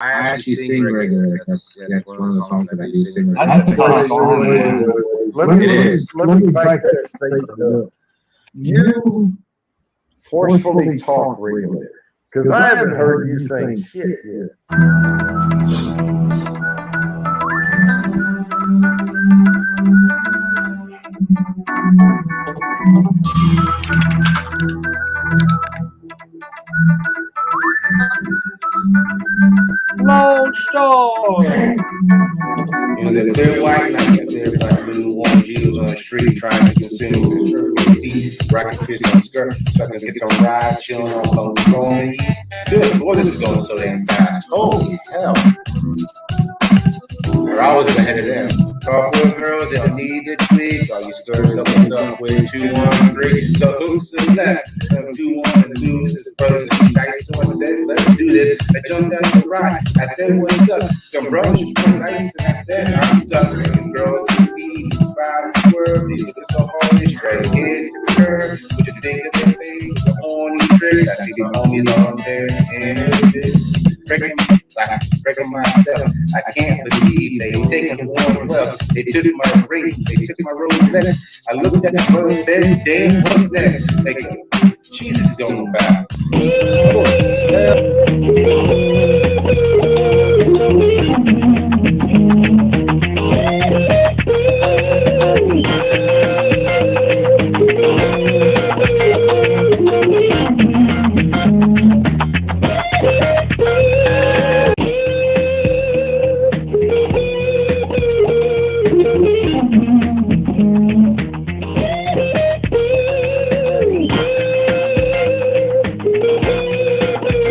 I I actually actually sing sing regularly. regular. That's one of the songs that I do sing. That's a tough song. Let me back that statement up. You forcefully talk regular. Because I haven't heard you sing shit yet. Lone Star. It was a clear white night, a clear black moon, warm Jews on the street trying to consume his perfect seat, rocking fish on skirt, sucking get some ride, chilling on phone, going the east. Good boy, this is going so damn fast. Holy hell. Or I was ahead of them. Call for girls, they don't need the tweak. All you stir something up with 2, 1, 3. So who's select? 2, 1, and 2. His brothers and dice. So I said, let's do this. I jumped out the ride. I said, what's up? Some brothers put dice, and I said, I'm stuck. And girls and me, 5 swerve. These look so hard, they straight hit to the curve. What you think of their face? The horny tricks. I see the homies on there, and it's breaking myself. I can't believe they taking 112. They took my race, they took my Rolex. I looked at the brother and said, damn, what's next? They go, Jesus is going fast.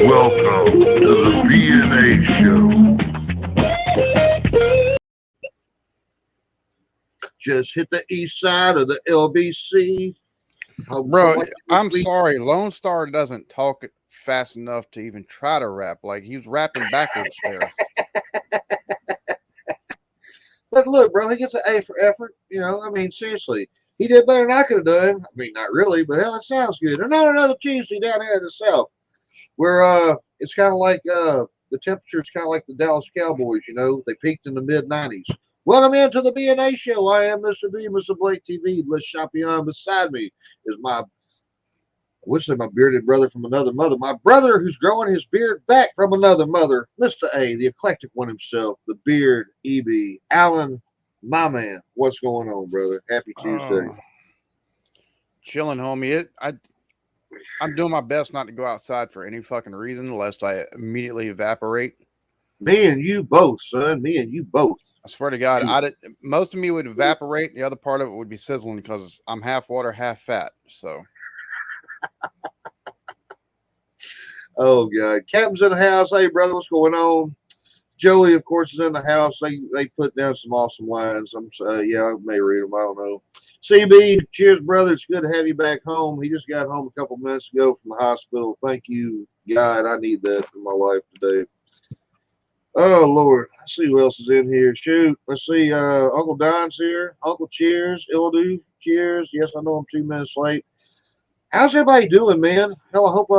Welcome to the B&A Show. Just hit the east side of the LBC. Bro, I'm sorry. Lone Star doesn't talk fast enough to even try to rap. Like, he was rapping backwards there. But look, bro, he gets an A for effort. You know, I mean, seriously. He did better than I could have done. I mean, not really, but hell, it sounds good. And not another Tuesday down here in the South where it's kind of like the temperature is kind of like the Dallas Cowboys, you know. They peaked in the mid-90s. Welcome into the B&A Show. I am Mr. B, Mr. Blake TV. Let's shop beyond. Beside me is my, I would say my bearded brother from another mother. My brother who's growing his beard back from another mother, Mr. A, the eclectic one himself, the beard, EB, Alan, my man. What's going on, brother? Happy Tuesday. Chilling, homie. I'm doing my best not to go outside for any fucking reason, lest I immediately evaporate. Me and you both, son. Me and you both. I swear to God, most of me would evaporate. The other part of it would be sizzling because I'm half water, half fat. So. Oh God, Captain's in the house. Hey brother, what's going on? Joey, of course, is in the house. They put down some awesome lines. Yeah, I may read them. I don't know. CB, cheers, brother. It's good to have you back home. He just got home a couple minutes ago from the hospital. Thank you, God. I need that for my life today. Oh Lord, let's see who else is in here. Shoot, let's see. Uncle Don's here. Uncle Cheers, Ildu, cheers. Yes, I know I'm 2 minutes late. How's everybody doing, man? Hell, I hope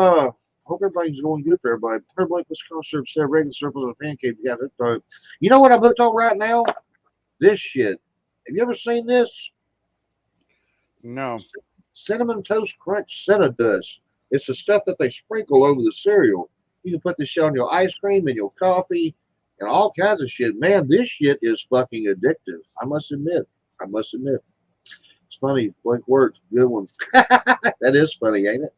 everybody's going good for everybody. Everybody, let's go serve regular circles and pancakes. You got hooked on. You know what I'm hooked on right now? This shit. Have you ever seen this? No. Cinnamon Toast Crunch Cinnadust. It's the stuff that they sprinkle over the cereal. You can put this shit on your ice cream and your coffee and all kinds of shit. Man, this shit is fucking addictive. I must admit. It's funny. Blank words. Good one. That is funny, ain't it?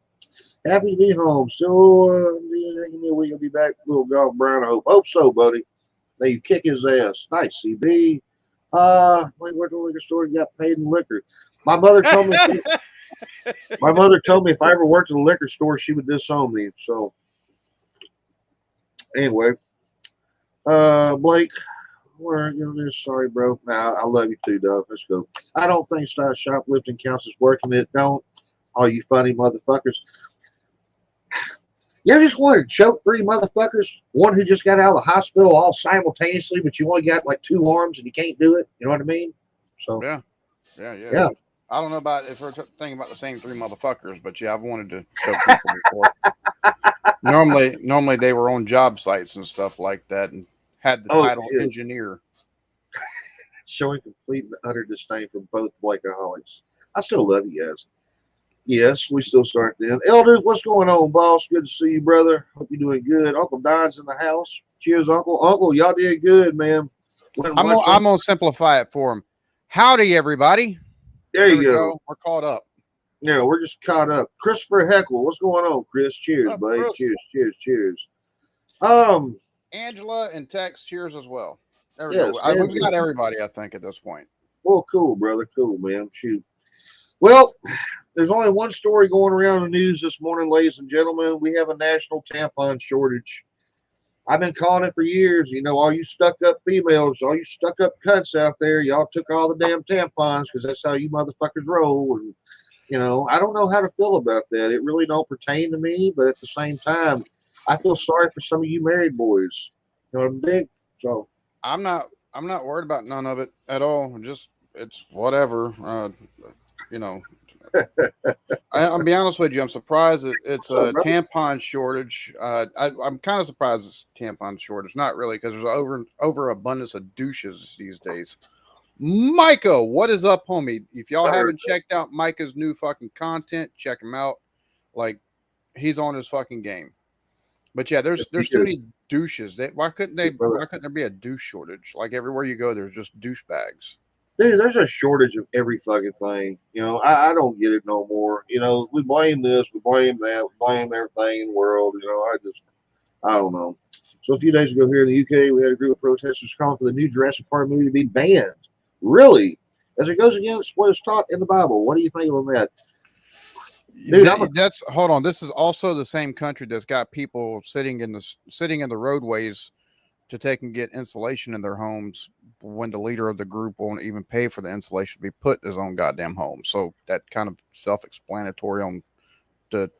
Happy to be home. Still, we'll be back. Little golf Brown, I hope. Hope so, buddy. Now you kick his ass. Nice, CB. Went to the liquor store and got paid in liquor. My mother told me. My mother told me if I ever worked in a liquor store, she would disown me. So, anyway, Blake, sorry, bro. Nah, I love you too, Dove. Let's go. I don't think shoplifting counts as working. It don't. All you funny motherfuckers. You ever just wanted to choke 3 motherfuckers? One who just got out of the hospital all simultaneously, but you only got like 2 arms and you can't do it. You know what I mean? So Yeah. I don't know if we're thinking about the same 3 motherfuckers, but yeah, I've wanted to choke people before. Normally they were on job sites and stuff like that, and had the Oh, title shit. engineer. Showing complete and utter disdain for both Blakeaholics. I still love you guys. Yes, we still start then. Elders, what's going on, boss? Good to see you, brother. Hope you're doing good. Uncle Don's in the house. Cheers, Uncle. Uncle, y'all did good, man. Went and watched I'm gonna simplify it for him. Howdy, everybody. There There you we go. go. We're caught up. Yeah, we're just caught up. Christopher Heckle, what's going on, Chris? Cheers, Up, buddy. Chris. Cheers. Angela and Tex, cheers as well. There we Yes, go. man. We've got everybody, I think, at this point. Well, cool, brother. Cool, man. Shoot. Well, there's only one story going around the news this morning, ladies and gentlemen. We have a national tampon shortage. I've been calling it for years. You know, all you stuck up females, all you stuck up cunts out there, y'all took all the damn tampons because that's how you motherfuckers roll. And, you know, I don't know how to feel about that. It really don't pertain to me, but at the same time, I feel sorry for some of you married boys. You know what I'm saying? So I'm not worried about none of it at all. Just it's whatever. You know, I'll be honest with you. I'm surprised that it's a tampon shortage. I'm kind of surprised it's tampon shortage. Not really, because there's overabundance of douches these days. Micah, what is up, homie? If y'all haven't checked out Micah's new fucking content, check him out. Like, he's on his fucking game. But yeah, there's too many douches. Why couldn't there be a douche shortage? Like everywhere you go, there's just douchebags. Dude, there's a shortage of every fucking thing. You know, I don't get it no more. You know, we blame this, we blame that, we blame everything in the world. You know, I don't know. So a few days ago here in the UK, we had a group of protesters calling for the new Jurassic Park movie to be banned. Really? As it goes against what is taught in the Bible. What do you think of that? Dude, hold on. This is also the same country that's got people sitting in the roadways to take and get insulation in their homes when the leader of the group won't even pay for the insulation to be put in his own goddamn home. So that kind of self-explanatory on the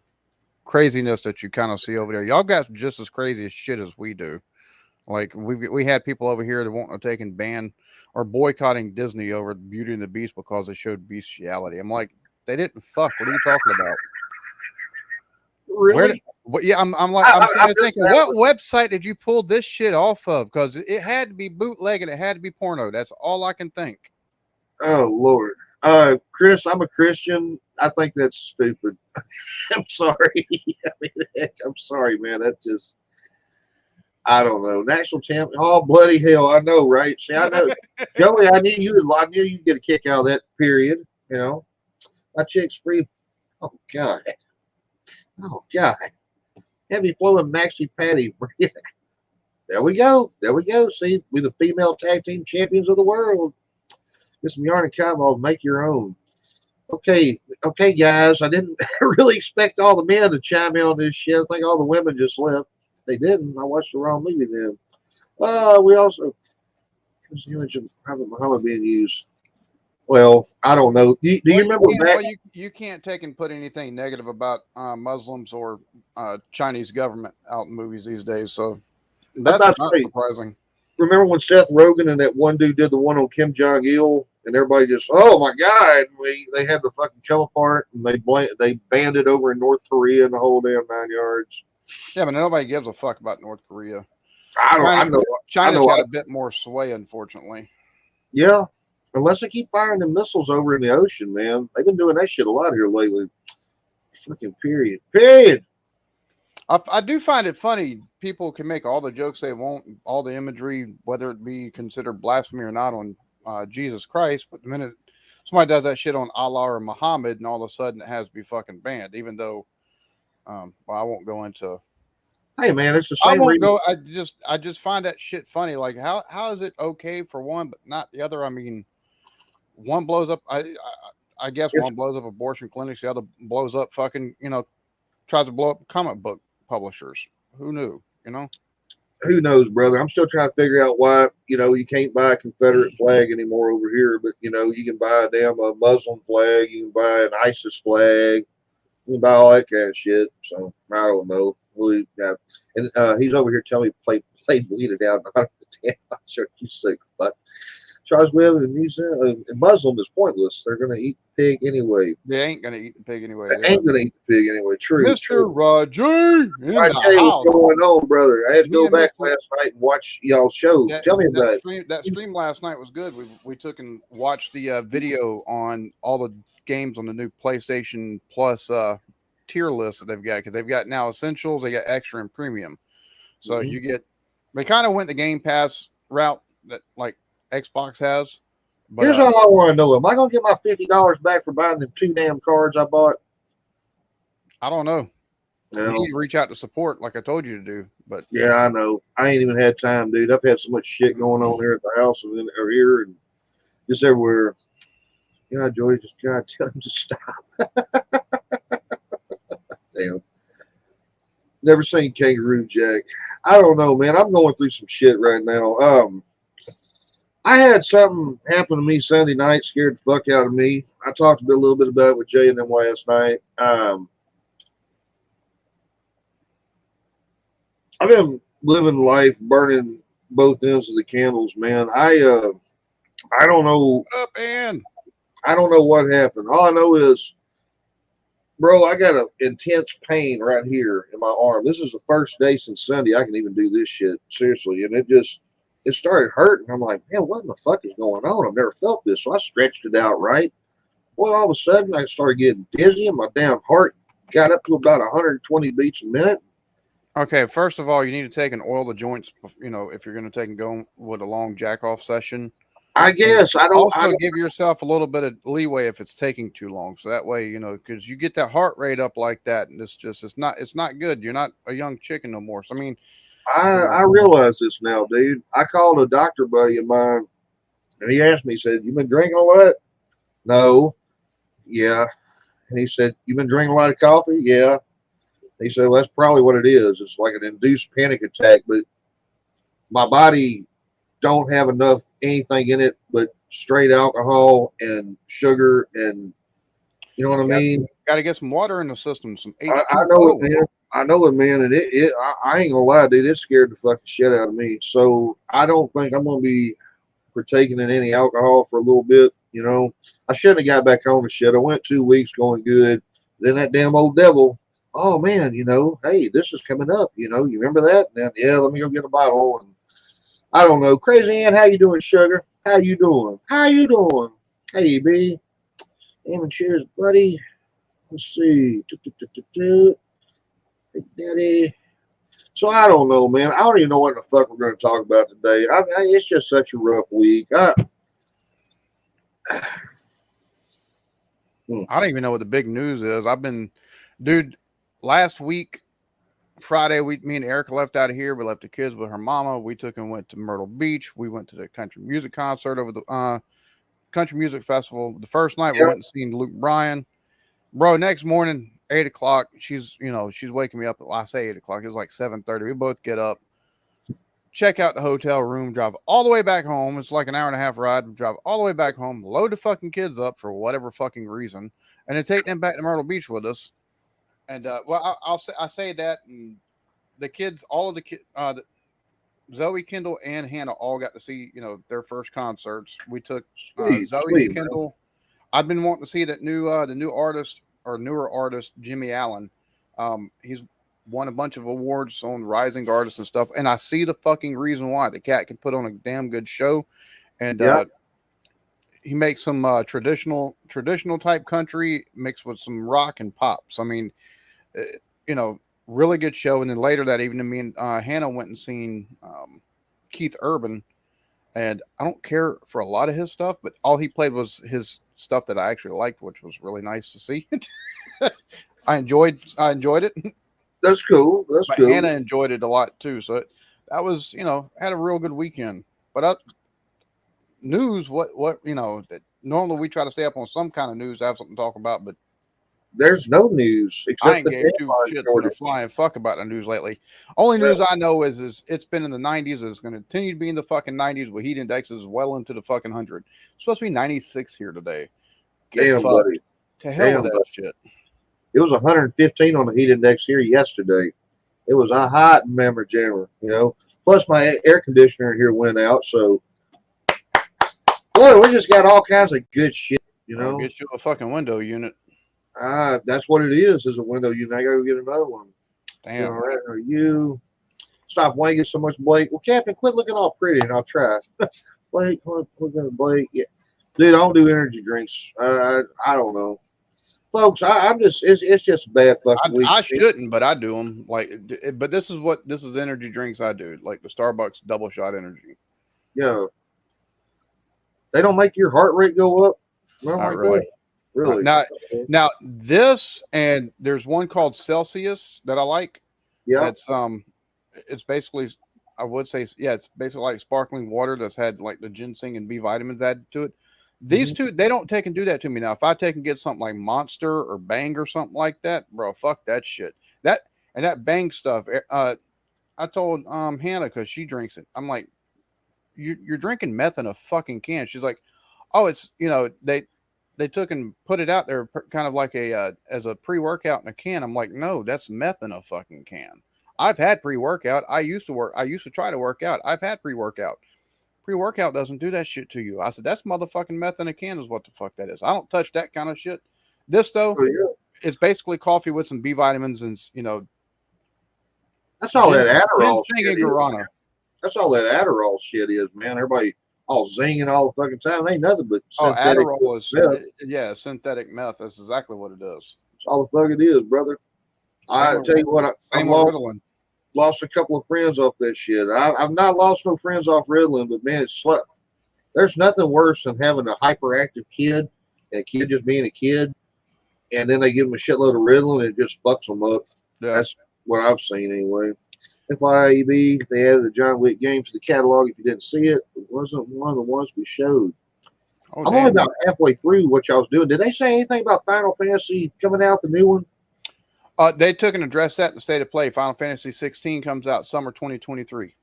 craziness that you kind of see over there. Y'all got just as crazy as shit as we do. Like we had people over here that won't have taken ban or boycotting Disney over Beauty and the Beast because they showed bestiality. I'm like, they didn't fuck. What are you talking about? Really? I'm sitting there thinking, what website did you pull this shit off of? Because it had to be bootleg and it had to be porno. That's all I can think. Oh Lord, Chris, I'm a Christian. I think that's stupid. I'm sorry. I mean, heck, I'm sorry, man. That's just, I don't know. National champion. Oh bloody hell! I know, right? See, I know, Joey. I knew you'd get a kick out of that. Period. You know, my chick's free. Oh God. Oh God. Heavy flowing maxi patty. There we go. See, we're the female tag team champions of the world. Get some yarn and cotton, make your own. Okay, guys. I didn't really expect all the men to chime in on this shit. I think all the women just left. They didn't. I watched the wrong movie then. We also, there's the image of Prophet Muhammad being used. Well, I don't know. Do you remember that? You can't take and put anything negative about Muslims or Chinese government out in movies these days. So that's not surprising. Remember when Seth Rogen and that one dude did the one on Kim Jong Il, and everybody just, oh my God, they had to fucking come apart, and they banned it over in North Korea and the whole damn 9 yards. Yeah, but nobody gives a fuck about North Korea. China's got a bit more sway, unfortunately. Yeah. Unless they keep firing the missiles over in the ocean, man. They've been doing that shit a lot here lately. Fucking period. I do find it funny. People can make all the jokes they want, all the imagery, whether it be considered blasphemy or not, on Jesus Christ. But the minute somebody does that shit on Allah or Muhammad, and all of a sudden it has to be fucking banned, even though, I won't go into. Hey man, it's the same. I just find that shit funny. Like how is it okay for one but not the other? I mean, one blows up. I guess one blows up abortion clinics. The other blows up fucking, tries to blow up comic book publishers. Who knew? Who knows, brother? I'm still trying to figure out why, you can't buy a Confederate flag anymore over here, but you can buy a damn Muslim flag, you can buy an ISIS flag, you can buy all that kind of shit. So I don't know. Really, yeah. And he's over here telling me play bleed it out. Not the damn. I'm sure you sick, but Charles Webb and Muslim is pointless. They're going to eat pig anyway. They ain't gonna eat the pig anyway. They ain't going to eat the pig anyway. True. Mr. True. Roger in Right, the Jay, house. what's going on, brother? I had to Me go and back Mr. last night and watch y'all's show. Tell me about it. That stream last night was good. We took and watched the video on all the games on the new PlayStation Plus tier list that they've got, because they've got now essentials, they got extra and premium. So you get, they kind of went the Game Pass route that like Xbox has. But Here's all I want to know: am I going to get my $50 back for buying the 2 damn cards I bought? I don't know. No. You need to reach out to support, like I told you to do. But Yeah, I know. I ain't even had time, dude. I've had so much shit going on here at the house and or here and just everywhere. God, Joey, just God, tell him to stop. Damn. Never seen Kangaroo Jack. I don't know, man. I'm going through some shit right now. I had something happen to me Sunday night, scared the fuck out of me. I talked a little bit about it with Jay and them last night. I've been living life burning both ends of the candles, man. I don't know. what up, Ann? I don't know what happened. All I know is, bro, I got an intense pain right here in my arm. This is the first day since Sunday I can even do this shit, seriously. And it started hurting. I'm like, man, what in the fuck is going on? I've never felt this. So I stretched it out right. Well, all of a sudden I started getting dizzy and my damn heart got up to about 120 beats a minute. Okay, first of all, you need to take and oil the joints, you know, if you're going to take and go with a long jack off session. I guess I don't. Also, give yourself a little bit of leeway if it's taking too long. So that way, you know, because you get that heart rate up like that, and it's not good. You're not a young chicken no more. So I mean, I realize this now, dude. I called a doctor buddy of mine, and he asked me, he said, "You been drinking a lot?" No. Yeah. And he said, "You been drinking a lot of coffee?" Yeah. He said, "Well, that's probably what it is. It's like an induced panic attack, but my body don't have enough anything in it but straight alcohol and sugar, and you know what I mean? got to get some water in the system, some H2O. I know it, man. I know it, man. And I ain't gonna lie, dude. It scared the fucking shit out of me. So I don't think I'm gonna be partaking in any alcohol for a little bit. You know, I shouldn't have got back on the shit. I went 2 weeks going good. Then that damn old devil. Oh man, you know, hey, this is coming up. You know, you remember that? And then, yeah, let me go get a bottle. And I don't know. Crazy Ann, how you doing, sugar? How you doing? How you doing? Hey, B. Aim and cheers, buddy. Let's see. Big Daddy. So I don't know, man. I don't even know what the fuck we're going to talk about today. It's just such a rough week. I don't even know what the big news is. Dude, last week, Friday, me and Erica left out of here. We left the kids with her mama. We took and went to Myrtle Beach. We went to the country music concert over the country music festival. The first night we went and seen Luke Bryan. Bro, next morning, 8 o'clock, she's waking me up. I say 8 o'clock. It was like 7:30. We both get up, check out the hotel room, drive all the way back home. It's like an hour and a half ride. Drive all the way back home, load the fucking kids up for whatever fucking reason, and then take them back to Myrtle Beach with us. And I say that, and the kids, all of the kids, Zoe, Kendall, and Hannah all got to see, you know, their first concerts. We took Zoe and Kendall. Man. I've been wanting to see that the new artist or newer artist, Jimmy Allen. He's won a bunch of awards on Rising Artists and stuff, and I see the fucking reason why. The cat can put on a damn good show, and he makes some traditional type country mixed with some rock and pop. So I mean, you know, really good show. And then later that evening, me and Hannah went and seen Keith Urban, and I don't care for a lot of his stuff, but all he played was his stuff that I actually liked, which was really nice to see. I enjoyed it. That's cool. That's but cool. Hannah enjoyed it a lot too. So that was, you know, had a real good weekend. But news, what you know, normally we try to stay up on some kind of news, have something to talk about, but there's no news except I ain't gave two shits in a flying fuck about the news lately. Only news I know is it's been in the 90s. It's going to continue to be in the fucking 90s with heat indexes well into the fucking 100. It's supposed to be 96 here today. Get fucked. Buddy. To hell with that shit. It was 115 on the heat index here yesterday. It was a hot mammer jammer, you know. Plus my air conditioner here went out, so Boy, we just got all kinds of good shit, you know. Get you a fucking window unit. That's what it is a window unit. I got to get another one. Damn. All right, are you stop wanging so much, Blake? Well, Captain, quit looking all pretty, and I'll try. Blake, we're gonna Blake. Yeah, dude, I don't do energy drinks. I don't know, folks. I'm just it's just a bad fucking week. I shouldn't, but I do them. But this is energy drinks I do, like the Starbucks double shot energy. Yeah, they don't make your heart rate go up. Not Like really. that. Really? Now this, and there's one called Celsius that I like. Yeah. That's it's basically, I would say, yeah, it's basically like sparkling water that's had like the ginseng and B vitamins added to it. These two, they don't take and do that to me. Now, if I take and get something like Monster or Bang or something like that, bro, fuck that shit. That Bang stuff. I told Hannah, because she drinks it. I'm like, you're drinking meth in a fucking can. She's like, oh, it's, they took and put it out there kind of like as a pre-workout in a can. I'm like, no, that's meth in a fucking can. I've had pre-workout. I used to try to work out. I've had pre-workout. Pre-workout doesn't do that shit to you. I said, that's motherfucking meth in a can is what the fuck that is. I don't touch that kind of shit. This though, it's basically coffee with some B vitamins and that's all that Adderall shit is. That's all that Adderall shit is, man. Everybody all zinging all the fucking time. It ain't nothing but synthetic Adderall is meth. Synthetic meth. That's exactly what it is. That's all the fuck it is, brother. I tell you what, I lost a couple of friends off that shit. I've not lost no friends off Ritalin, but man, there's nothing worse than having a hyperactive kid and a kid just being a kid, and then they give them a shitload of Ritalin and it just fucks them up. Yeah. That's what I've seen anyway. FYEB, they added a John Wick game to the catalog. If you didn't see it, it wasn't one of the ones we showed. I'm only about halfway through what y'all was doing. Did they say anything about Final Fantasy coming out, the new one? They took and addressed that in the State of Play. Final Fantasy 16 comes out summer 2023.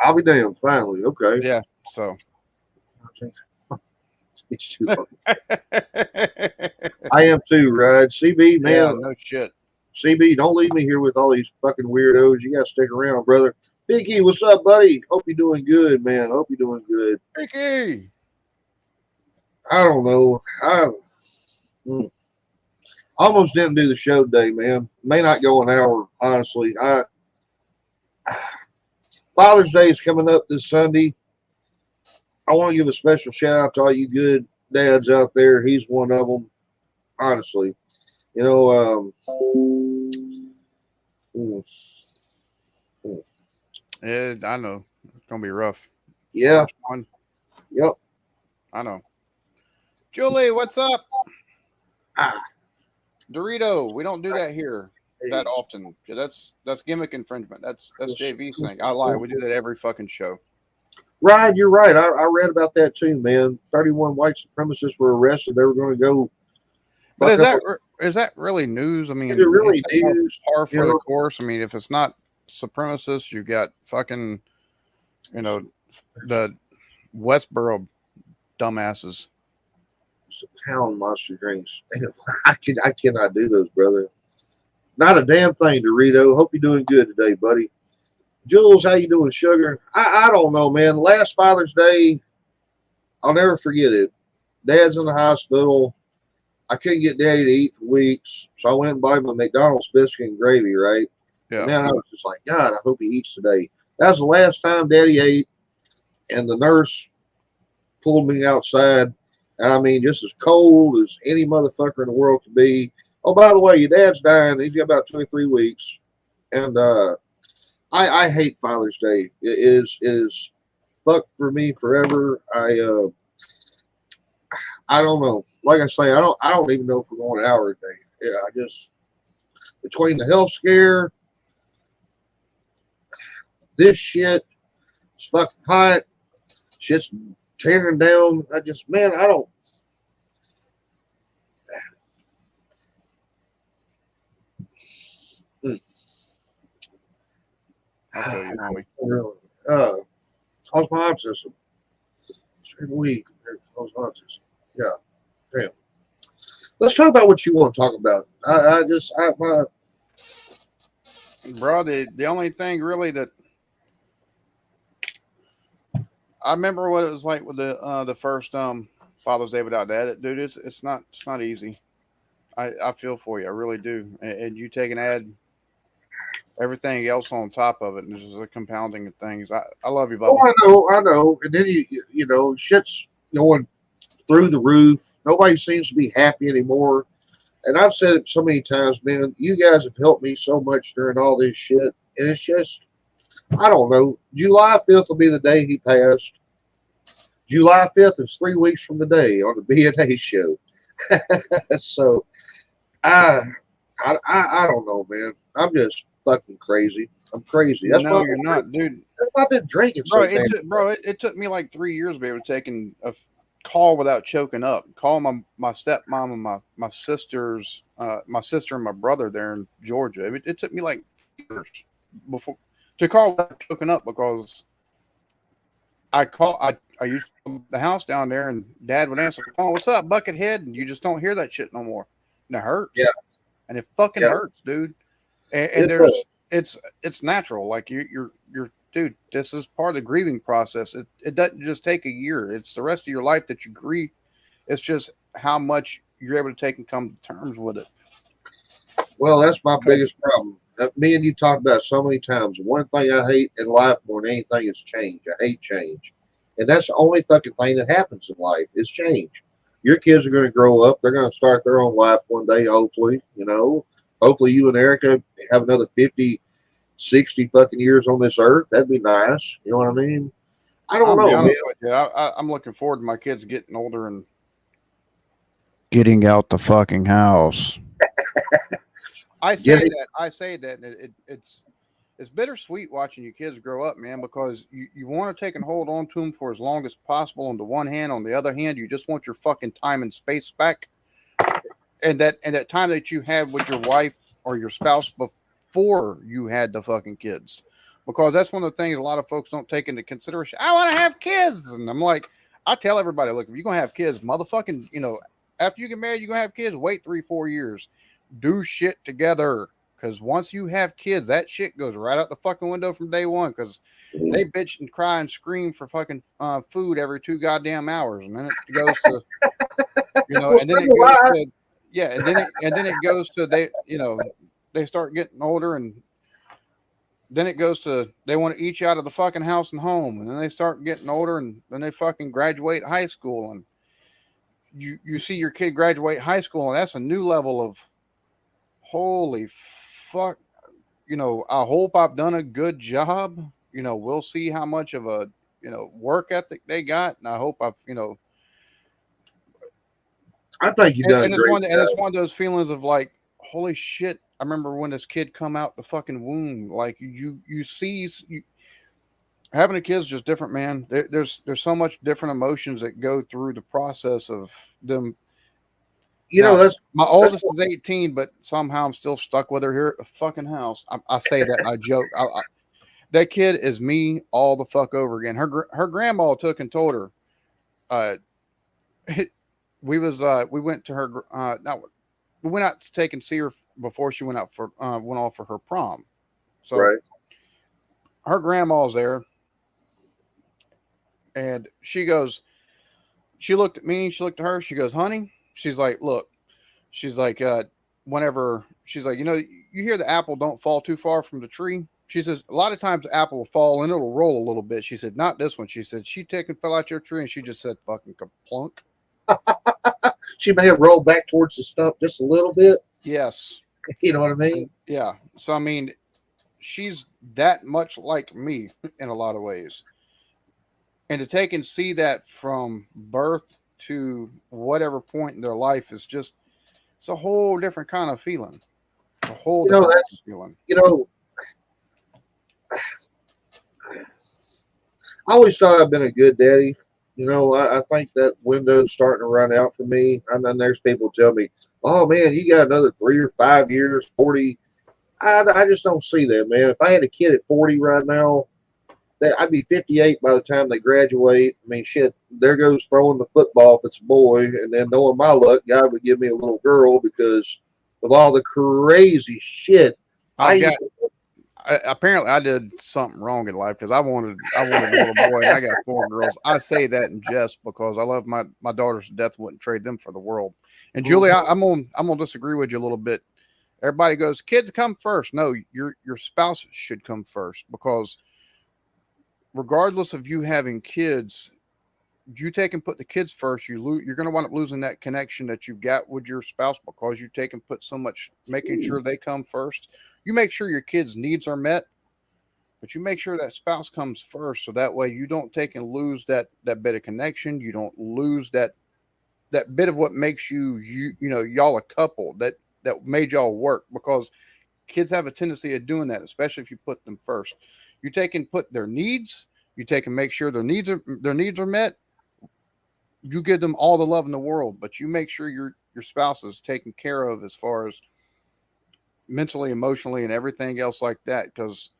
I'll be damned. Finally, okay. Yeah. So. I am too, Rod. CB, man. Yeah, no shit. CB, don't leave me here with all these fucking weirdos. You gotta stick around, brother. Biggie, what's up, buddy? Hope you're doing good, man. Hope you're doing good. Biggie. I don't know. I almost didn't do the show today, man. May not go an hour, honestly. Father's Day is coming up this Sunday. I want to give a special shout out to all you good dads out there. He's one of them, honestly. You know, yeah, I know. It's going to be rough. Yeah. Yep. I know. Julie, what's up? Dorito, we don't do that here that often. That's gimmick infringement. That's JV's thing. I lie. We do that every fucking show. Right, you're right. I read about that too, man. 31 white supremacists were arrested. They were going to go. But is that really news? I mean, is it really news? Par for the course. I mean, if it's not supremacists, you got fucking, the Westboro dumbasses. Pound monster drinks. I cannot do those, brother. Not a damn thing, Dorito. Hope you're doing good today, buddy. Jules, how you doing, sugar? I don't know, man. Last Father's Day, I'll never forget it. Dad's in the hospital. I couldn't get Daddy to eat for weeks, so I went and bought him a McDonald's biscuit and gravy, right? Yeah. Man, I was just like, God, I hope he eats today. That was the last time Daddy ate, and the nurse pulled me outside. And I mean, just as cold as any motherfucker in the world could be. Oh, by the way, your dad's dying. He's got about 2 or 3 weeks. And I hate Father's Day. It is fucked for me forever. I don't know. Like I say, I don't even know if we're going an hour a day. Yeah, I just, between the health scare, this shit, it's fucking hot, shit's tearing down. I just, man, I don't. How's my heart system? It's been weak. How's my heart system? Yeah. Damn. Let's talk about what you want to talk about. Bro, the only thing really that I remember what it was like with the first Father's Day without dad. Dude, it's not easy. I feel for you, I really do. And you take and add everything else on top of it, and it's just a compounding of things. I love you, Oh, Bubba. I know. And then you know, shit's going through the roof. Nobody seems to be happy anymore. And I've said it so many times, man. You guys have helped me so much during all this shit, and it's just, I don't know. July 5th will be the day he passed. July 5th is 3 weeks from today on the B&A show. So I don't know, man. I'm just fucking crazy. I'm crazy. That's No, why you're not, dude. I've been drinking so damn. It took me like 3 years to be able to take a call without choking up. Call my stepmom and my sisters, my sister and my brother there in Georgia. It took me like years before to call without choking up, because I used the house down there, and Dad would answer the phone, "What's up, Buckethead?" And you just don't hear that shit no more, and it hurts. Yeah. And it fucking Yeah. hurts, dude. And there's it's natural. Like you're dude. This is part of the grieving process. It doesn't just take a year. It's the rest of your life that you grieve. It's just how much you're able to take and come to terms with it. Well, that's my biggest problem. Me and you talked about it so many times. One thing I hate in life more than anything is change. I hate change. And that's the only fucking thing that happens in life is change. Your kids are going to grow up. They're going to start their own life one day, hopefully. You know, hopefully you and Erica have another 50, 60 fucking years on this earth. That'd be nice. You know what I mean? I don't know, man. I'm looking forward to my kids getting older and getting out the fucking house. I say that, and it's bittersweet watching your kids grow up, man, because you want to take and hold on to them for as long as possible on the one hand. On the other hand, you just want your fucking time and space back. And that time that you had with your wife or your spouse before you had the fucking kids. Because that's one of the things a lot of folks don't take into consideration. I want to have kids. And I'm like, I tell everybody, look, if you're going to have kids, motherfucking, after you get married, you're going to have kids, wait 3-4 years. Do shit together. Because once you have kids, that shit goes right out the fucking window from day one. Because they bitch and cry and scream for fucking food every 2 goddamn hours, and then it goes to, and then it goes to, yeah, and then it goes to they start getting older, and then it goes to they want to eat you out of the fucking house and home, and then they start getting older, and then they fucking graduate high school, and you see your kid graduate high school, and that's a new level of holy fuck, I hope I've done a good job. We'll see how much of a work ethic they got, and I hope I've I think you've done a great job. And it's one of those feelings of like, holy shit, I remember when this kid come out the fucking womb. Like you see having a kid's just different, man. There's so much different emotions that go through the process of them. That's my oldest is 18, but somehow I'm still stuck with her here at the fucking house. I say that and I joke. That kid is me all the fuck over again. Her grandma took and told her, we went to her, we went out to take and see her before she went off for her prom. So right. Her grandma's there, and she looked at me, she looked at her, she goes, honey, she's like, look, she's like, whenever she's like, you hear the apple don't fall too far from the tree. She says, a lot of times the apple will fall and it'll roll a little bit. She said, not this one. She said, she fell out your tree, and she just said, fucking kaplunk. She may have rolled back towards the stump just a little bit. Yes. You know what I mean? Yeah. So, I mean, she's that much like me in a lot of ways. And to take and see that from birth to whatever point in their life is just, it's a whole different kind of feeling. A whole different kind of feeling. I always thought I've been a good daddy. I think that window's starting to run out for me. And then there's people tell me, oh man, you got another 3 or 5 years, 40. I just don't see that, man. If I had a kid at 40 right now, I'd be 58 by the time they graduate. I mean, shit, there goes throwing the football if it's a boy. And then knowing my luck, God would give me a little girl because of all the crazy shit. I apparently I did something wrong in life because I wanted a little boy and I got 4 girls. I say that in jest because I love my daughters to death. Wouldn't trade them for the world. And Julie, I'm gonna disagree with you a little bit. Everybody goes, kids come first. No, your spouse should come first because regardless of you having kids, you take and put the kids first, you're going to wind up losing that connection that you've got with your spouse because you take and put so much making sure they come first. You make sure your kids' needs are met, but you make sure that spouse comes first, so that way you don't take and lose that bit of connection. You don't lose that bit of what makes y'all a couple that made y'all work, because kids have a tendency of doing that, especially if you put them first. You take and put their needs. You take and make sure their needs are met. You give them all the love in the world, but you make sure your spouse is taken care of as far as mentally, emotionally, and everything else like that. Because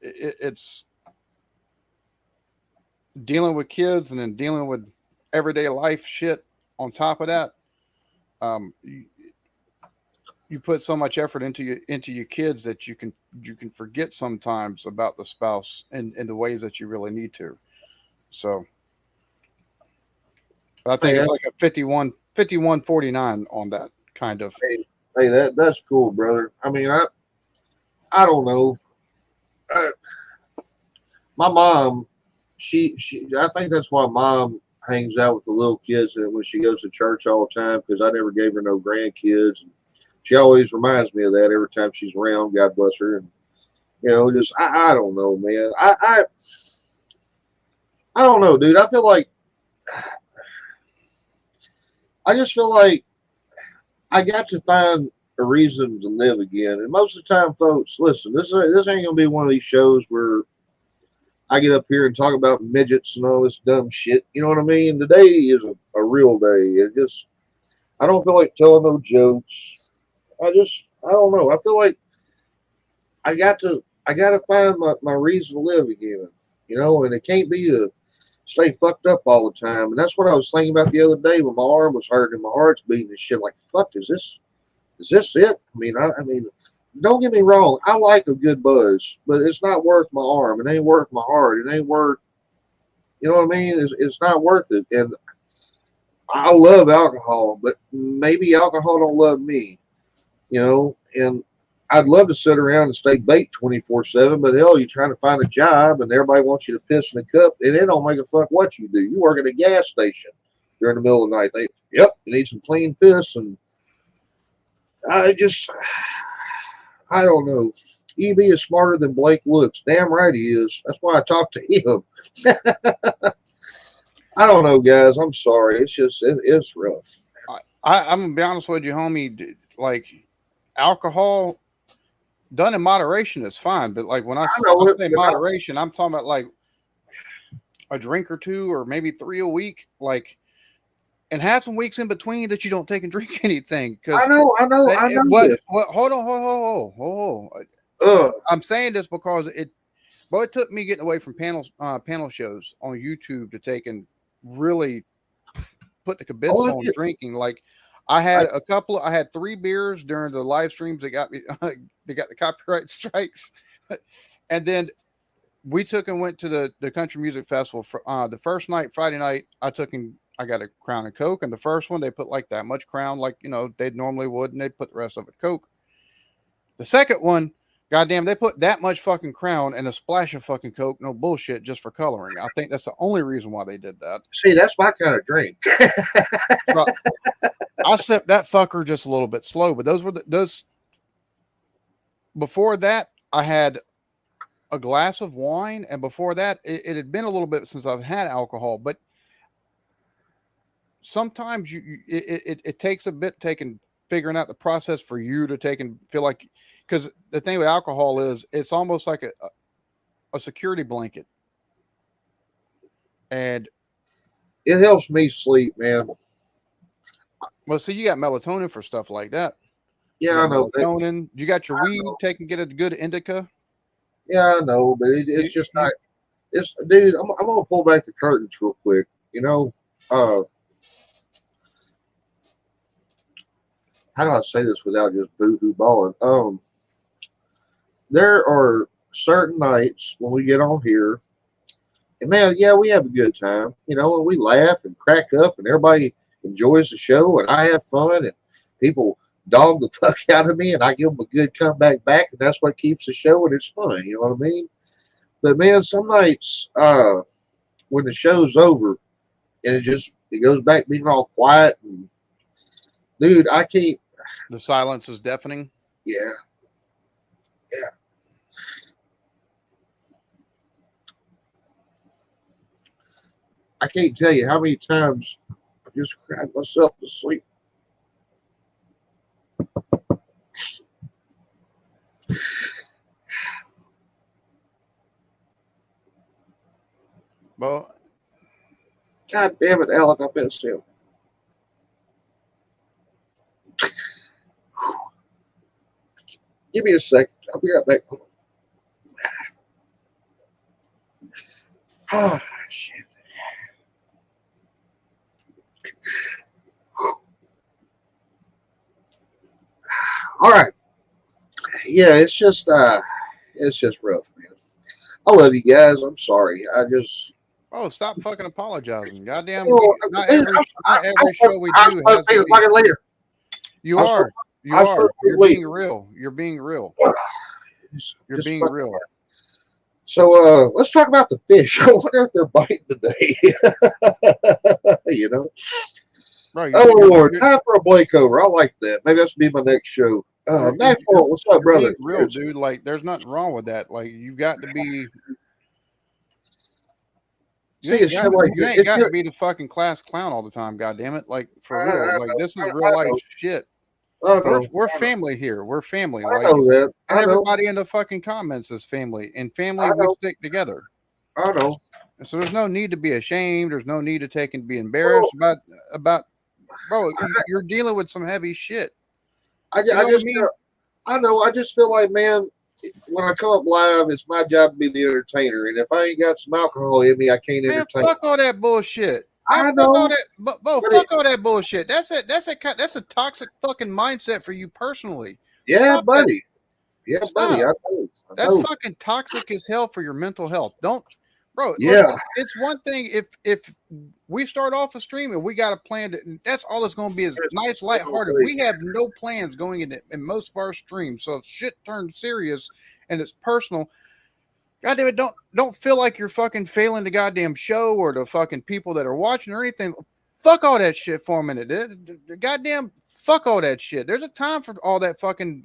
it's dealing with kids and then dealing with everyday life shit on top of that. You put so much effort into your kids that you can forget sometimes about the spouse in the ways that you really need to. So, but I think it's like a 51-49 on that kind of. Hey, that's cool, brother. I mean, I don't know. My mom, she I think that's why mom hangs out with the little kids and when she goes to church all the time, because I never gave her no grandkids. And she always reminds me of that every time she's around. God bless her. And just I don't know, man. I don't know, dude. I just feel like I got to find a reason to live again. And most of the time, folks, listen, this ain't gonna be one of these shows where I get up here and talk about midgets and all this dumb shit. You know what I mean? Today is a real day. I don't feel like telling no jokes. I don't know. I feel like I got to find my reason to live again. And it can't be to stay fucked up all the time. And that's what I was thinking about the other day when my arm was hurting and my heart's beating and shit. Like, fuck, is this it? I mean, don't get me wrong. I like a good buzz, but it's not worth my arm. It ain't worth my heart. It ain't worth, you know what I mean? It's not worth it. And I love alcohol, but maybe alcohol don't love me, and I'd love to sit around and stay bait 24/7, but hell, you're trying to find a job and everybody wants you to piss in a cup, and it don't make a fuck what you do. You work at a gas station during the middle of the night. You need some clean piss, and I don't know. EB is smarter than Blake looks. Damn right he is. That's why I talk to him. I don't know, guys. I'm sorry. It's rough. I'm gonna be honest with you, homie. Like, alcohol done in moderation is fine, but like when I say moderation, I'm talking about like a drink or 2 or maybe 3 a week, like, and have some weeks in between that you don't take and drink anything. I know. Hold on. I'm saying this because it took me getting away from panel shows on YouTube to take and really put the kibitz on drinking. Like, I had 3 beers during the live streams that got me, they got the copyright strikes. And then we took and went to the country music festival for the first night, Friday night. I got a Crown and Coke, and the first one they put like that much Crown, like, they normally would, and they'd put the rest of it Coke. The second one, goddamn, they put that much fucking Crown and a splash of fucking Coke, no bullshit, just for coloring. I think that's the only reason why they did that. See, that's my kind of drink. So, I sipped that fucker just a little bit slow, but those. Before that, I had a glass of wine, and before that, it had been a little bit since I've had alcohol. But sometimes it takes a bit figuring out the process for you to take and feel like, because the thing with alcohol is it's almost like a security blanket, and it helps me sleep, man. Well, see, you got melatonin for stuff like that. Yeah, I know. Melatonin. You got your weed. Take and get a good indica. Yeah, I know, but it's just not. It's, dude. I'm gonna pull back the curtains real quick. How do I say this without just boo-hoo balling? there are certain nights when we get on here, and man, yeah, we have a good time, you know, and we laugh and crack up, and everybody enjoys the show, and I have fun, and people dog the fuck out of me, and I give them a good comeback back, and that's what keeps the show, and it's fun. You know what I mean? But man, some nights when the show's over and it goes back being all quiet, and dude, I can't. The silence is deafening. Yeah, yeah. I can't tell you how many times I just cried myself to sleep. Well, God damn it, Alan, I missed him. Give me a second. I'll be right back. Oh, shit. All right. Yeah, it's just rough, man. I love you guys. I'm sorry. oh, stop fucking apologizing. Goddamn, Oh, not every show we I'm do supposed has to be to the be. fucking leader. You I'm are. You I'm are. supposed to be You're lead. being real. You're being real. You're Just being fuck- real. So let's talk about the fish. I wonder if they're biting today. You know. Bro, Oh Lord, time for a Blake over. I like that. Maybe that's be my next show. Nightfall, what's up, you're brother? being real, dude. Like, there's nothing wrong with that. Like, you've got to be. You See, ain't it's got, shit like you this. ain't got to be the fucking class clown all the time. God damn it! Like, for real. Like, this is real life shit. I know. We're family here. We're family. I Like, know that. and I know. everybody in the fucking comments is family. And family, I we know. stick together. I know. So there's no need to be ashamed. There's no need to take and be embarrassed about. Bro, you're dealing with some heavy shit. I You know what I just, mean? I know. I just feel like, man, when I come up live, it's my job to be the entertainer, and if I ain't got some alcohol in me, I can't Man, entertain. fuck all that bullshit. Man, I fuck know. all that. Bro, fuck all that bullshit. That's a toxic fucking mindset for you personally. Yeah, Stop that. buddy. Yeah, Stop. buddy. I know. That's fucking toxic as hell for your mental health. Don't, bro. Look, Yeah. it's one thing if we start off a stream and we got a plan to, that's all it's going to be is nice, lighthearted. We have no plans going in most of our streams. So if shit turns serious and it's personal, goddamn it, don't feel like you're fucking failing the goddamn show or the fucking people that are watching or anything. Fuck all that shit for a minute. Goddamn, fuck all that shit. There's a time for all that fucking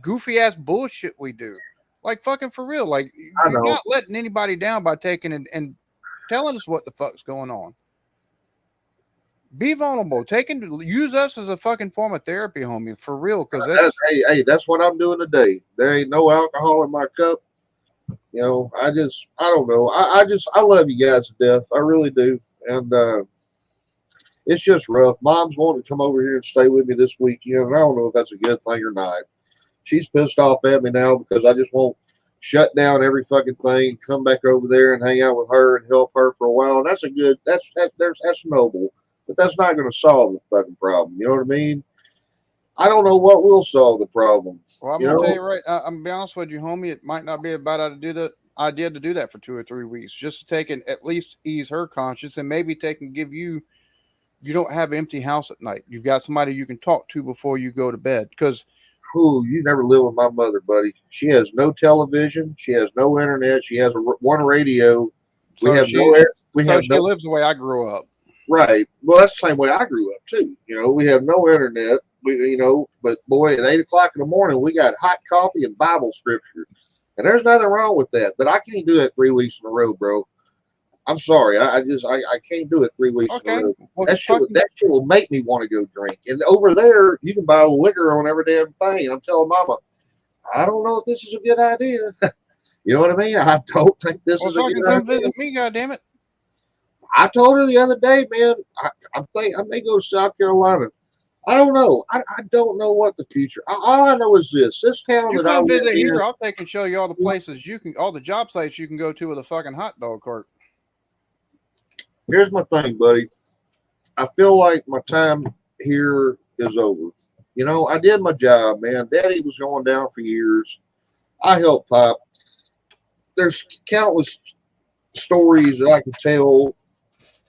goofy ass bullshit we do. Like, fucking for real. Like, you're not letting anybody down by taking and telling us what the fuck's going on. Be vulnerable. Use us as a fucking form of therapy, homie. For real. Because that's what I'm doing today. There ain't no alcohol in my cup. You know, I don't know. I love you guys to death. I really do. And it's just rough. Mom's wanting to come over here and stay with me this weekend. And I don't know if that's a good thing or not. She's pissed off at me now because I just won't shut down every fucking thing, come back over there and hang out with her and help her for a while. And that's noble. But that's not going to solve the fucking problem. You know what I mean? I don't know what will solve the problem. Well, I'm going to tell you right. I'm going to be honest with you, homie. It might not be a bad idea to do that for 2 or 3 weeks. Just to take and at least ease her conscience and maybe take and give you don't have an empty house at night. You've got somebody you can talk to before you go to bed. Because you never live with my mother, buddy. She has no television. She has no internet. She has one radio. She lives the way I grew up. Right. Well, that's the same way I grew up too. You know, we have no internet. But boy, at 8 o'clock in the morning, we got hot coffee and Bible scripture, and there's nothing wrong with that. But I can't do that 3 weeks in a row, bro. I'm sorry. I can't do it 3 weeks in a row. Well, that shit will make me want to go drink. And over there, you can buy liquor on every damn thing. I'm telling Mama, I don't know if this is a good idea. You know what I mean? I don't think this is a good idea. Come visit me, goddammit. I told her the other day, man, I may go to South Carolina. I don't know. I don't know what the future. All I know is this town you that I come visit here. in, I'll take and show you all the places all the job sites you can go to with a fucking hot dog cart. Here's my thing, buddy. I feel like my time here is over. You know, I did my job, man. Daddy was going down for years. I help Pop. There's countless stories that I could tell.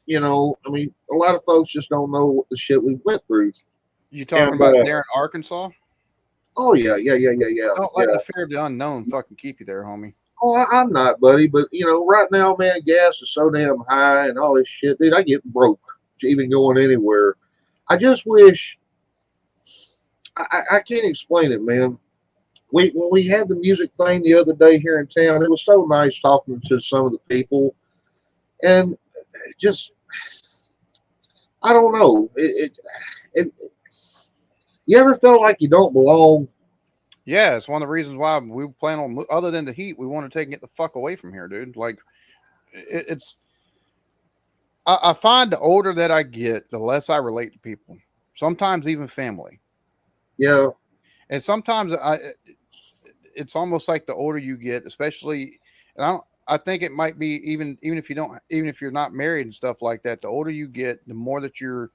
You know, I mean, a lot of folks just don't know what the shit we went through. You talking And about there in Arkansas? oh yeah. Don't let the fear of the unknown fucking keep you there, homie. Oh, I'm not, buddy. But you know, right now, man, gas is so damn high and all this shit, dude. I get broke even going anywhere. I just wish I can't explain it, man. When we had the music thing the other day here in town, it was so nice talking to some of the people, and just I don't know. It you ever felt like you don't belong? Yeah, it's one of the reasons why we plan on, other than the heat, we want to take and get the fuck away from here, dude. Like, it's. I find the older that I get, the less I relate to people. Sometimes even family. Yeah, And sometimes it's almost like the older you get, especially, and I think it might be even if you don't, even if you're not married and stuff like that, the older you get, the more that you're,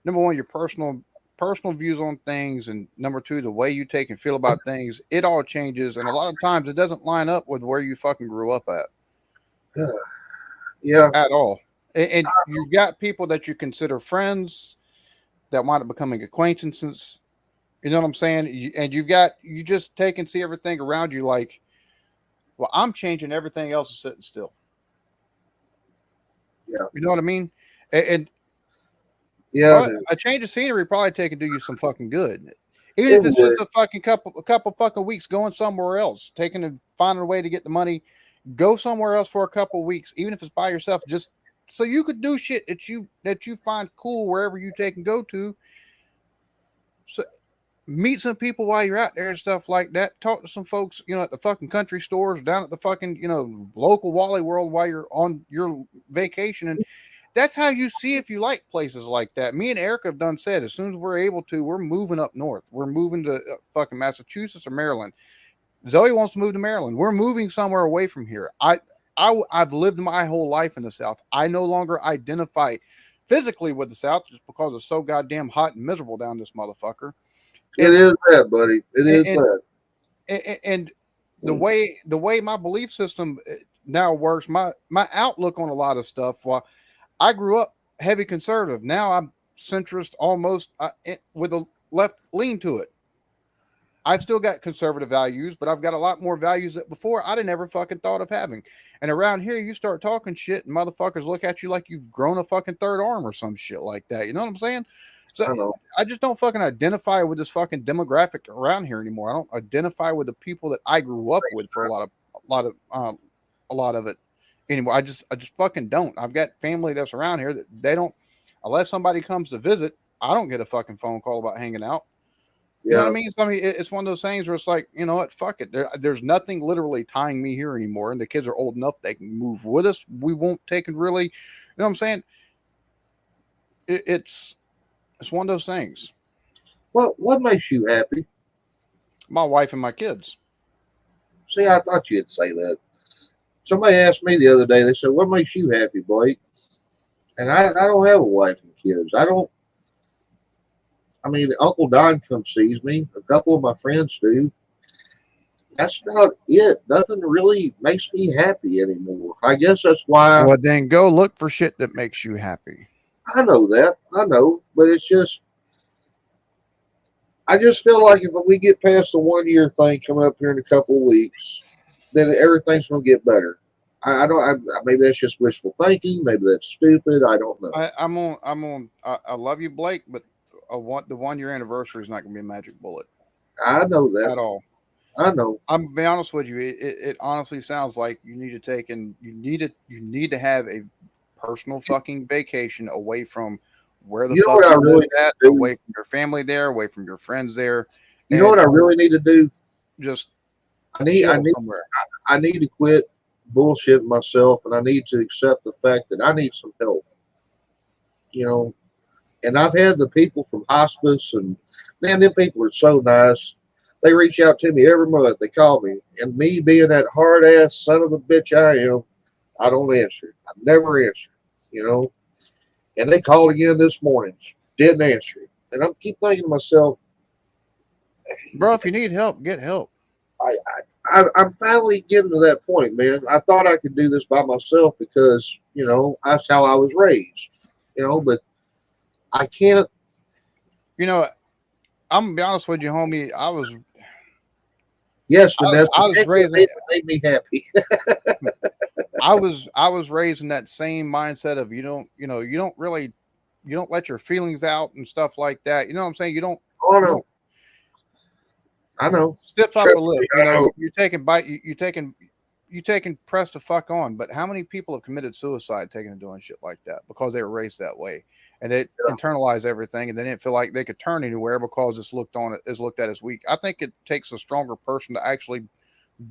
number one, your personal views on things, and number two, the way you take and feel about things, it all changes. And a lot of times it doesn't line up with where you fucking grew up at. yeah. At all. And you've got people that you consider friends that wind up becoming acquaintances. You know what I'm saying? And you just take and see everything around you like, well, I'm changing, everything else is sitting still. Yeah. You know what I mean? And Yeah, a change of scenery probably take and do you some fucking good. Even if it's just a couple fucking weeks going somewhere else, taking and finding a way to get the money, go somewhere else for a couple weeks, even if it's by yourself, just so you could do shit that you find cool wherever you take and go to. So meet some people while you're out there and stuff like that. Talk to some folks, at the fucking country stores, down at the fucking, local Wally World while you're on your vacation. And that's how you see if you like places like that. Me and Eric have done said, as soon as we're able to, we're moving up north. We're moving to fucking Massachusetts or Maryland. Zoe wants to move to Maryland. We're moving somewhere away from here. I've lived my whole life in the South. I no longer identify physically with the South just because it's so goddamn hot and miserable down this motherfucker. it is that, buddy. It is that. And the way my belief system now works, my outlook on a lot of stuff. While I grew up heavy conservative, now I'm centrist, almost with a left lean to it. I've still got conservative values, but I've got a lot more values that before I didn't ever fucking thought of having. And around here, you start talking shit, and motherfuckers look at you like you've grown a fucking third arm or some shit like that. You know what I'm saying? So I just don't fucking identify with this fucking demographic around here anymore. I don't identify with the people that I grew up with for a lot of it anymore. I just fucking don't. I've got family that's around here that they don't, unless somebody comes to visit, I don't get a fucking phone call about hanging out. You know what I mean? So, I mean, it's one of those things where it's like, you know what, fuck it. There's nothing literally tying me here anymore. And the kids are old enough, they can move with us. We won't take it really, you know what I'm saying? It's one of those things. Well, what makes you happy? My wife and my kids. See, I thought you'd say that. Somebody asked me the other day, they said, what makes you happy, Blake? And I don't have a wife and kids. I mean, Uncle Don comes sees me. A couple of my friends do. That's about it. Nothing really makes me happy anymore. I guess that's why. Well, then go look for shit that makes you happy. I know that. I know. But it's just, I just feel like if we get past the 1 year thing coming up here in a couple of weeks, then everything's going to get better. I maybe that's just wishful thinking. Maybe that's stupid. I don't know. I love you, Blake, but the 1 year anniversary is not going to be a magic bullet. I know that at all. I know. I'm gonna be honest with you. It honestly sounds like you need to take and you need to have a personal fucking vacation away from where the fuck you really at, away from your family there, away from your friends there. You know what I really need to do? Just I need to quit bullshitting myself, and I need to accept the fact that I need some help. And I've had the people from hospice, and man, them people are so nice. They reach out to me every month. They call me, and me being that hard ass son of a bitch I am, I don't answer. I never answer. And they called again this morning, didn't answer it, and I keep thinking to myself, bro, if you need help, get help. I'm finally getting to that point, man. I thought I could do this by myself because, that's how I was raised, but I can't. You know, I'm gonna be honest with you, homie. Yes, Vanessa, I was raised. it made me happy. I was raised in that same mindset of you don't let your feelings out and stuff like that. You know what I'm saying? Oh, You no. don't I know. stiff Trust upper lip. me, You I know, know. you taking press to fuck on. But how many people have committed suicide taking and doing shit like that because they were raised that way and they internalized everything and they didn't feel like they could turn anywhere because it's looked at as weak. I think it takes a stronger person to actually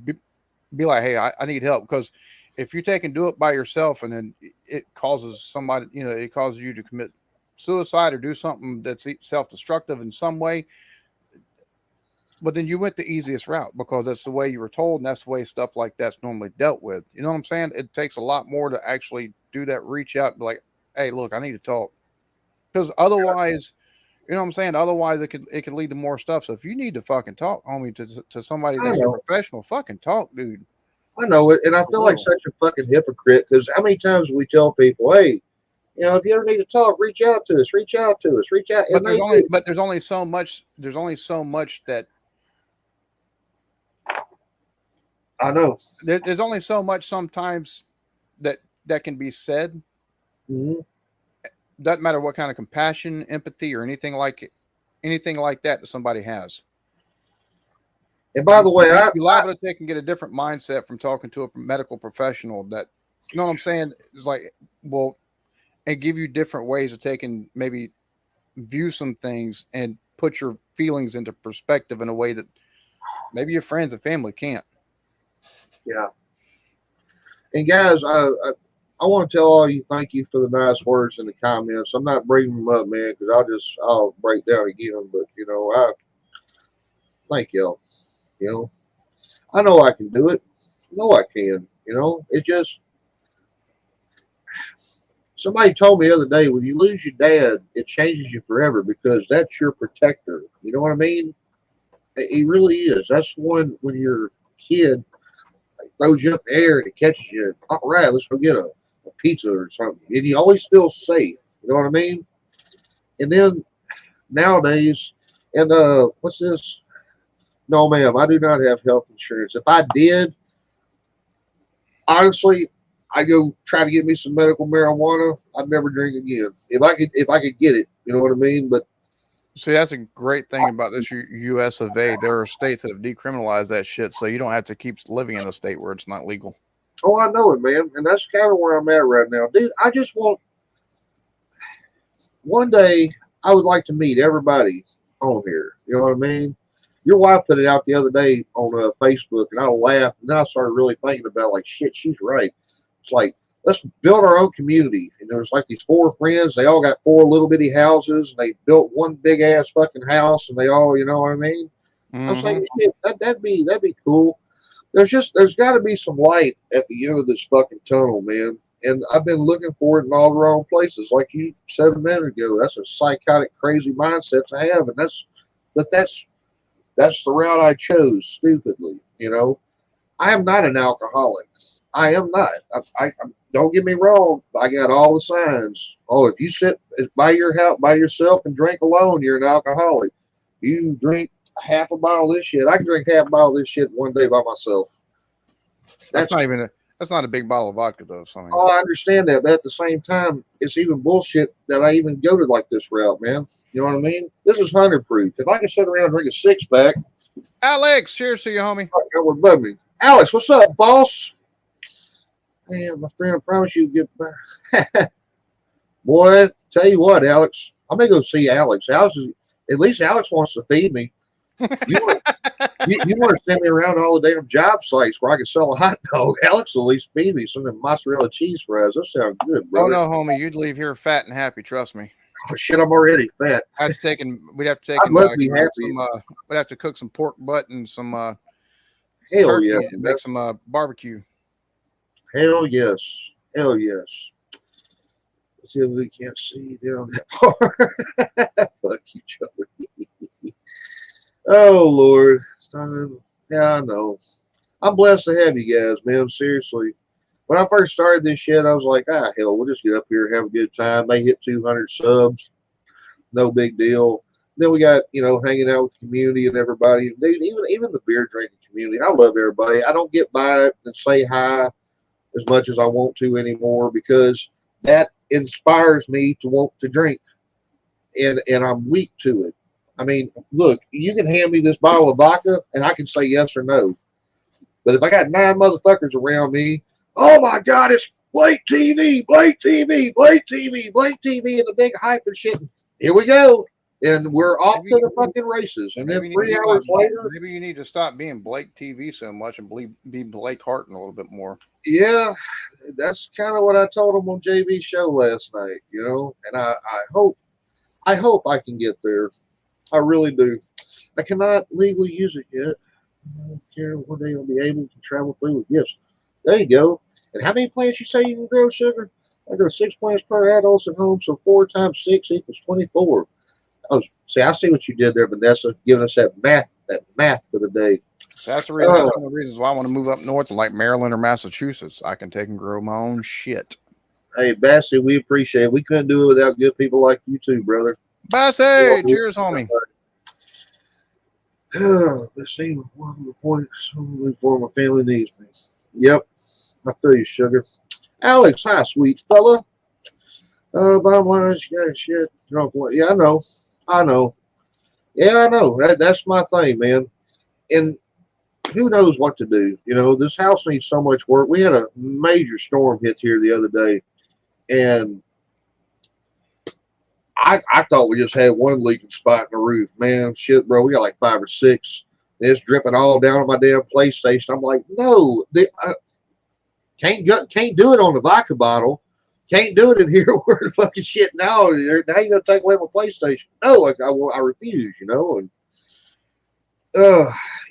be like, hey, I need help. Because if you take and do it by yourself and then it causes somebody, it causes you to commit suicide or do something that's self-destructive in some way, but then you went the easiest route because that's the way you were told and that's the way stuff like that's normally dealt with. You know what I'm saying? It takes a lot more to actually do that, reach out and be like, hey, look, I need to talk. Because otherwise, you know what I'm saying? Otherwise it could lead to more stuff. So if you need to fucking talk, homie, to somebody I that's a know. professional, fucking talk, dude. I know it, and I feel like such a fucking hypocrite because how many times we tell people, hey, if you ever need to talk, reach out to us, reach out to us, reach out, and they do. But there's only so much that I know. there's only so much sometimes that can be said. Hmm. Doesn't matter what kind of compassion, empathy, or anything like that somebody has. And by the way, you're liable to take and get a different mindset from talking to a medical professional. That, you know what I'm saying? It's like, well, and give you different ways of taking, maybe view some things and put your feelings into perspective in a way that maybe your friends and family can't. yeah. And guys, I want to tell all you thank you for the nice words in the comments. I'm not bringing them up, man, because I'll break down again. But I thank y'all. I know I can do it. I know I can. It just somebody told me the other day when you lose your dad, it changes you forever because that's your protector. You know what I mean? He really is. That's one when you're a kid, like, throws you up in the air and it catches you. All right, let's go get a pizza or something. And you always feel safe. You know what I mean? And then nowadays, and what's this? No, ma'am, I do not have health insurance. If I did, honestly, I go try to get me some medical marijuana. I'd never drink again. If I could get it, you know what I mean? But see, that's a great thing about this U.S. of A. There are states that have decriminalized that shit, so you don't have to keep living in a state where it's not legal. oh, I know it, man, and that's kind of where I'm at right now, dude. I just want one day I would like to meet everybody on here. You know what I mean? Your wife put it out the other day on Facebook, and I laughed, and then I started really thinking about like, shit, she's right. It's like, let's build our own community. And there was like these 4 friends. They all got 4 little bitty houses, and they built one big ass fucking house, and they all, you know what I mean? I was like, shit, that'd be cool. There's got to be some light at the end of this fucking tunnel, man. And I've been looking for it in all the wrong places, like you said a minute ago. That's a psychotic, crazy mindset to have, and that's the route I chose stupidly. I am not an alcoholic. I am not. I don't get me wrong. I got all the signs. Oh, if you sit by your house by yourself and drink alone, you're an alcoholic. You drink half a bottle of this shit. I can drink half a bottle of this shit one day by myself. That's not a big bottle of vodka though. So oh, I understand that, but at the same time, it's even bullshit that I even go to like this route, man. You know what I mean? This is 100 proof. If I can sit around and drink a 6-pack, Alex, cheers to you, homie. that would bug me. Alex, what's up, boss? Man, my friend, I promise you get better. Boy, tell you what, Alex, I'm gonna go see Alex. At least Alex wants to feed me. You want to send me around all the damn job sites where I can sell a hot dog? Alex will at least feed me some of them mozzarella cheese fries. That sounds good, brother. Oh no, homie, you'd leave here fat and happy. Trust me. Oh shit, I'm already fat. We'd have to take I'd love to be happy. we'd have to cook some pork butt and some hell turkey yeah, and make some barbecue. Hell yes, hell yes. Let's see if we can't see down that far. Fuck you, Joey. Oh Lord, it's time. Yeah, I know. I'm blessed to have you guys, man. Seriously. When I first started this shit, I was like, hell, we'll just get up here, have a good time. They hit 200 subs, no big deal. Then we got, hanging out with the community and everybody. Dude, even the beer drinking community. I love everybody. I don't get by and say hi as much as I want to anymore because that inspires me to want to drink, and I'm weak to it. I mean, look, you can hand me this bottle of vodka, and I can say yes or no. But if I got 9 motherfuckers around me, oh my God, it's Blake TV, Blake TV, Blake TV, Blake TV, and the big hype and shit. Here we go. And we're off to the fucking races. And then 3 hours later. Maybe you need to stop being Blake TV so much and be Blake Harton a little bit more. Yeah, that's kind of what I told him on JV's show last night, and I hope I can get there. I really do. I cannot legally use it yet. I don't care. One day I'll be able to travel through with gifts. There you go. And how many plants you say you can grow, Sugar? I grow 6 plants per adult at home, so 4 times 6 equals 24. Oh, see, I see what you did there, Vanessa, giving us that math for the day. So that's the reason. That's one of the reasons why I want to move up north, like Maryland or Massachusetts. I can take and grow my own shit. Hey, Bassy, we appreciate it. We couldn't do it without good people like you too, brother. Bassy, cheers, homie. Let's see one of the points for my family needs me. Yep, I feel you, Sugar. Alex, hi, sweet fella. Bottom line is, you got shit drunk. Yeah, I know. Yeah, I know. That's my thing, man. And who knows what to do? This house needs so much work. We had a major storm hit here the other day, and I thought we just had one leaking spot in the roof. Man, shit, bro, we got like 5 or 6. And it's dripping all down on my damn PlayStation. I'm like, no, can't do it on the vodka bottle. Can't do it in here where the fucking shit now. Now you're gonna take away my PlayStation? No, I refuse. And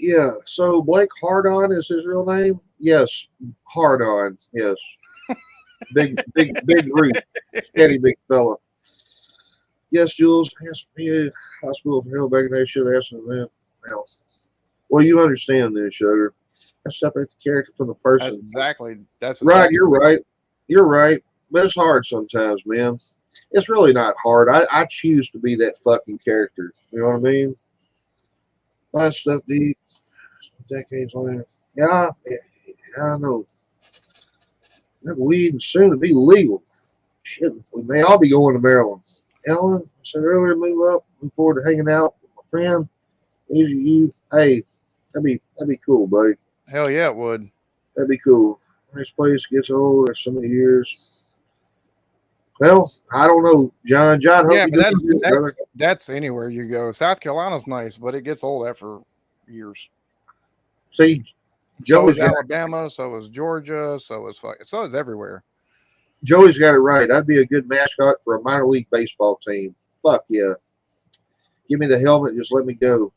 yeah. So Blake Hardon is his real name? Yes, Hardon. Yes, big root, steady big fella. Yes, Jules has to be a hospital for hell back in there. Should have asked him that. Well, you understand this, Sugar. I separate the character from the person. That's right. You're right. But it's hard sometimes, man. It's really not hard. I choose to be that fucking character. You know what I mean? My stuff deep. Decades later. Yeah, I know. That weed is soon to be legal. Shit, we may all be going to Maryland. Ellen, I said earlier, move forward to hanging out with my friend. Easy you. Hey, that'd be cool, buddy. Hell yeah, it would. That'd be cool. Nice place, gets old after so many years. Well, I don't know, John. Yeah, but that's anywhere you go. South Carolina's nice, but it gets old after years. See, so is Alabama, so is Georgia, so is everywhere. Joey's got it right. I'd be a good mascot for a minor league baseball team. Fuck yeah. Give me the helmet, just let me go.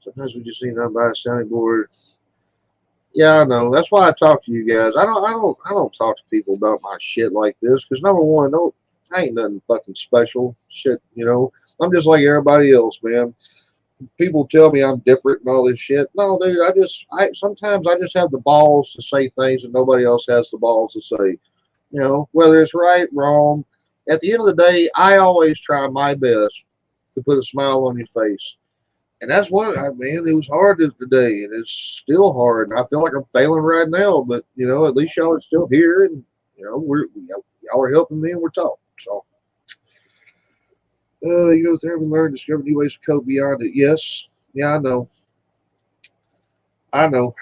Sometimes we just need to buy a sounding board. Yeah, I know. That's why I talk to you guys. I don't talk to people about my shit like this because number one, I ain't nothing fucking special. Shit, I'm just like everybody else, man. People tell me I'm different and all this shit. No, dude, sometimes I just have the balls to say things that nobody else has the balls to say. Whether it's right, wrong. At the end of the day, I always try my best to put a smile on your face. And that's what, man, it was hard today, and it's still hard. And I feel like I'm failing right now, but, at least y'all are still here, and, y'all are helping me, and we're talking. So, you go there and learn, discover new ways to cope beyond it. Yes. Yeah, I know.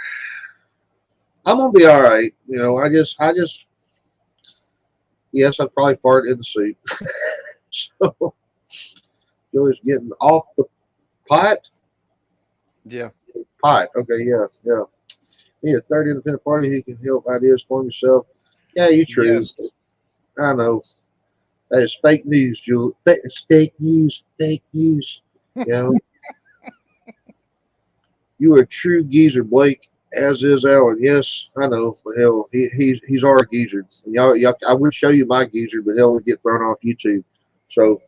I'm going to be all right. Yes, I'd probably fart in the seat. So, Joey's getting off the pot? Yeah. Pot. Okay, yeah. Need a third independent party who can help ideas form yourself. Yeah, you true. Yes. I know. That is fake news, Julie. It's fake news. You are a true geezer, Blake, as is Alan. Yes, I know. But hell, he's our geezer. And y'all, I would show you my geezer, but hell would get thrown off YouTube. So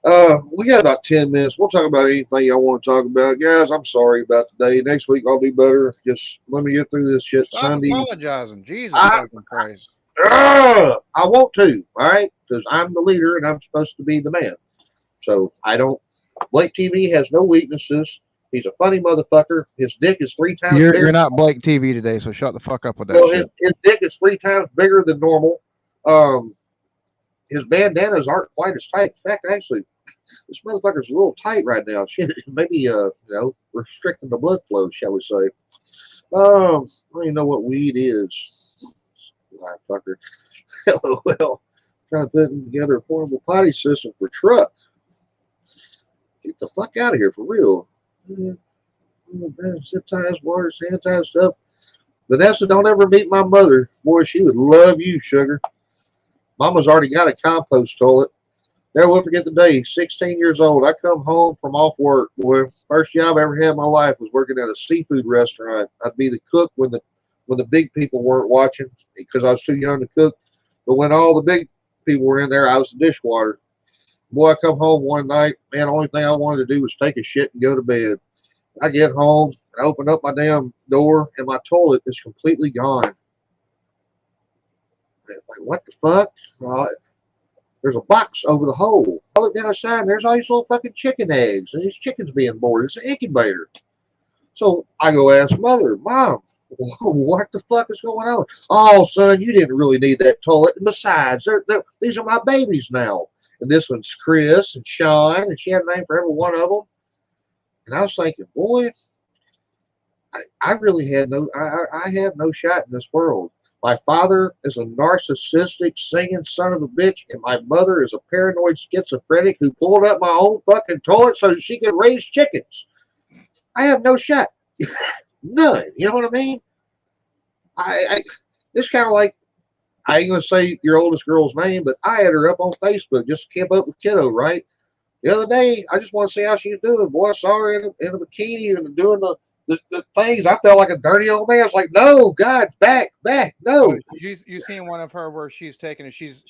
We got about 10 minutes. We'll talk about anything y'all want to talk about. Guys, I'm sorry about today. Next week I'll do better. Just let me get through this shit Stop Sunday. apologizing. Jesus I- fucking Christ. I want to, all right? Because I'm the leader and I'm supposed to be the man. So I don't. Blake TV has no weaknesses. He's a funny motherfucker. His dick is 3 times bigger. You're not Blake TV today, so shut the fuck up with that Well, shit. his dick is 3 times bigger than normal. His bandanas aren't quite as tight. In fact, actually, this motherfucker's a little tight right now. Shit, maybe restricting the blood flow, shall we say? I don't even know what weed is. Fucker. LOL. Trying to put together a portable potty system for truck. Get the fuck out of here for real. Zip ties, water, sanitize stuff. Vanessa, don't ever meet my mother. Boy, she would love you, sugar. Mama's already got a compost toilet. Never will forget the day. 16 years old. I come home from off work. Boy, first job I ever had in my life was working at a seafood restaurant. I'd be the cook when the big people weren't watching because I was too young to cook. But when all the big people were in there, I was the dishwater. Boy, I come home one night, man, the only thing I wanted to do was take a shit and go to bed. I get home and open up my damn door and my toilet is completely gone. Like, what the fuck? There's a box over the hole. I look down the side and there's all these little fucking chicken eggs and these chickens being born. It's an incubator. So I go ask mother, Mom, what the fuck is going on? Oh, son, you didn't really need that toilet. And besides, these are my babies now. And this one's Chris and Sean, and she had a name for every one of them. And I was thinking, boy, I really had I have no shot in this world. My father is a narcissistic, singing son of a bitch, and my mother is a paranoid schizophrenic who pulled up my own fucking toilet so she could raise chickens. I have no shot. None. You know what I mean? It's kind of like, I ain't going to say your oldest girl's name, but I had her up on Facebook just to keep up with kiddo, right? The other day, I just want to see how she's doing. Boy, I saw her in a bikini and doing the things. I felt like a dirty old man. I was like, no, God, back, no. Oh, you seen one of her where she's taking it. She's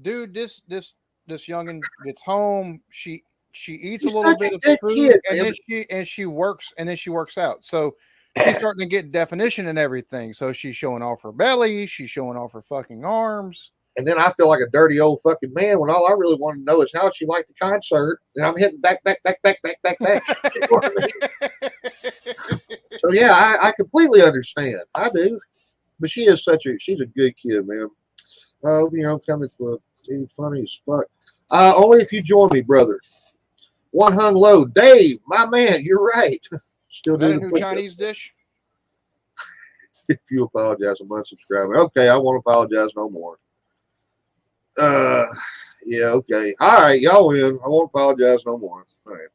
dude. This youngin gets home. She eats She's a little such bit a of good food, kid, and man. then she works out. So she's starting to get definition and everything. So she's showing off her belly. She's showing off her fucking arms. And then I feel like a dirty old fucking man when all I really want to know is how she liked the concert. And I'm hitting back. You know what I mean? So yeah, I completely understand. I do. But she's a good kid, man. Coming club. Being funny as fuck. Only if you join me, brother. One hung low. Dave, my man, you're right. Still Is that doing a the new quick Chinese dish? If you apologize, I'm unsubscribing. Okay, I won't apologize no more. Yeah, okay. All right, y'all win. I won't apologize no more. All right.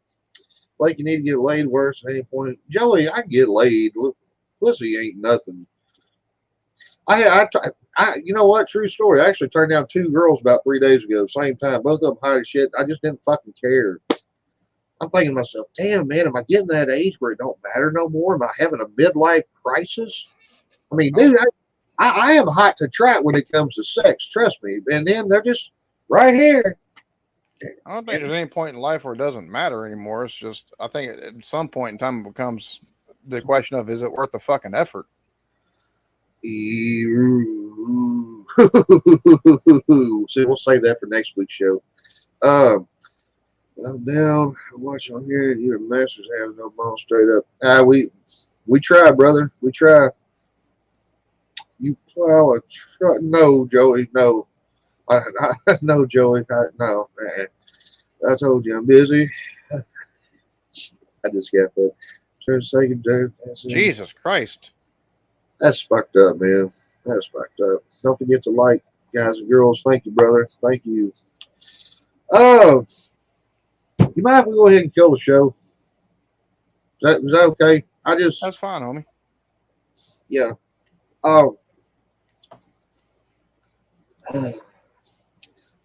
Like you need to get laid worse at any point. Joey, I can get laid. Pussy ain't nothing. You know what? True story. I actually turned down 2 girls about 3 days ago, same time. Both of them hot as shit. I just didn't fucking care. I'm thinking to myself, damn, man, am I getting that age where it don't matter no more? Am I having a midlife crisis? I mean, dude, I am hot to trot when it comes to sex. Trust me. And then they're just right here. I don't think there's any point in life where it doesn't matter anymore. It's just, I think at some point in time it becomes the question of, is it worth the fucking effort? See, we'll save that for next week's show. I'm down. Watch on here. You and Masters have no bone straight up. We try, brother. We try. You plow a truck? No, Joey. No. No, Joey. No. I told you I'm busy. I just got that. Turn second, dude. Jesus Christ. That's fucked up, man. That's fucked up. Don't forget to like, guys and girls. Thank you, brother. Thank you. Oh, you might have to go ahead and kill the show. Is that okay? That's fine, homie. Yeah.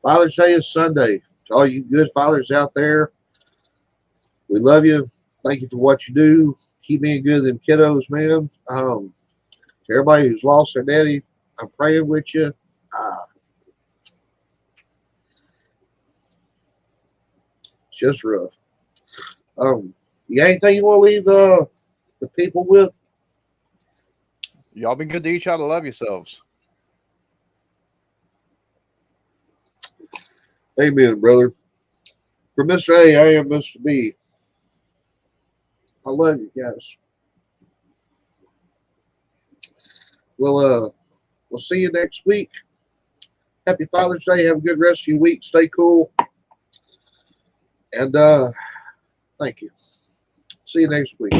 Father's Day is Sunday. To all you good fathers out there, we love you. Thank you for what you do. Keep being good to them kiddos, man. To everybody who's lost their daddy, I'm praying with you. just rough. You got anything you want to leave the people with? Y'all be good to each other. Love yourselves. Amen, brother. For Mr. A, I am Mr. B. I love you guys. We'll see you next week. Happy Father's Day. Have a good rest of your week. Stay cool. And thank you. See you next week.